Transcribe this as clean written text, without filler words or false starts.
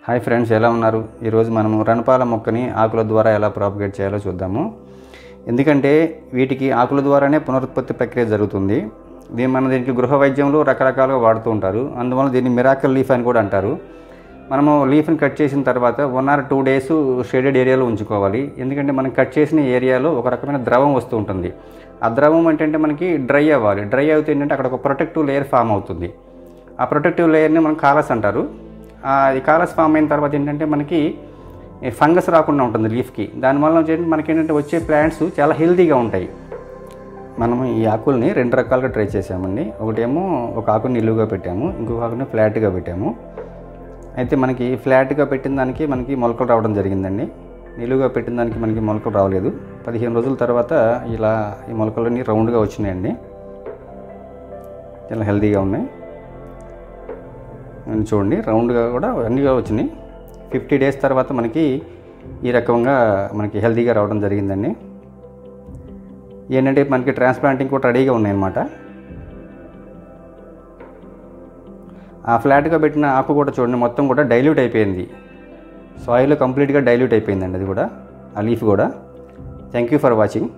Hi friends, ఎలా ఉన్నారు? ఈరోజు మనము రణపాల మొక్కని ఆకుల ద్వారా ఎలా ప్రాపగేట్ చేయాలో చూద్దాము. ఎందుకంటే వీటికి ఆకుల ద్వారానే పునరుత్పత్తి ప్రక్రియ జరుగుతుంది. దీనికి గృహ వైద్యంలో రకరకాలుగా వాడుతూ ఉంటారు. అందువల్ల దీన్ని మిరాకిల్ లీఫ్ అని కూడా అంటారు. మనము లీఫ్ని కట్ చేసిన తర్వాత 1 or 2 days షేడెడ్ ఏరియాలో ఉంచుకోవాలి. ఎందుకంటే మనం కట్ చేసిన ఏరియాలో ఒక రకమైన ద్రవం వస్తూ ఉంటుంది. ఆ ద్రవం ఏంటంటే మనకి డ్రై అవ్వాలి. డ్రై అవుతే ఏంటంటే అక్కడ ఒక ప్రొటెక్టివ్ లేయర్ ఫామ్ అవుతుంది. ఆ ప్రొటెక్టివ్ లేయర్ని మనం కాలస్ అంటారు. ఈ కాలస్ ఫామ్ అయిన తర్వాత ఏంటంటే మనకి ఫంగస్ రాకుండా ఉంటుంది లీఫ్కి. దానివల్ల మనకి ఏంటంటే వచ్చే ప్లాంట్స్ చాలా హెల్తీగా ఉంటాయి. మనము ఈ ఆకుల్ని 2 రకాలుగా ట్రై చేసామండి. ఒకటేమో ఒక ఆకుని నిలువుగా పెట్టాము, ఇంకొక ఆకుని ఫ్లాట్గా పెట్టాము. అయితే మనకి ఫ్లాట్గా పెట్టిన దానికి మనకి మొలకలు రావడం జరిగిందండి. నిలువుగా పెట్టిన దానికి మనకి మొలకలు రావలేదు. 15 రోజుల తర్వాత ఇలా ఈ మొలకలన్నీ రౌండ్గా వచ్చినాయండి. చాలా హెల్తీగా ఉన్నాయి. చూడండి, రౌండ్గా కూడా అన్నీగా వచ్చినాయి. 50 days తర్వాత మనకి ఈ రకంగా మనకి హెల్తీగా రావడం జరిగిందండి. ఏంటంటే మనకి ట్రాన్స్ప్లాంటింగ్ కూడా రెడీగా ఉన్నాయన్నమాట. ఆ ఫ్లాట్గా పెట్టిన ఆకు కూడా చూడండి, మొత్తం కూడా డైల్యూట్ అయిపోయింది. సాయిల్ కంప్లీట్గా డైల్యూట్ అయిపోయిందండి. అది కూడా, ఆ లీఫ్ కూడా. Thank you for watching.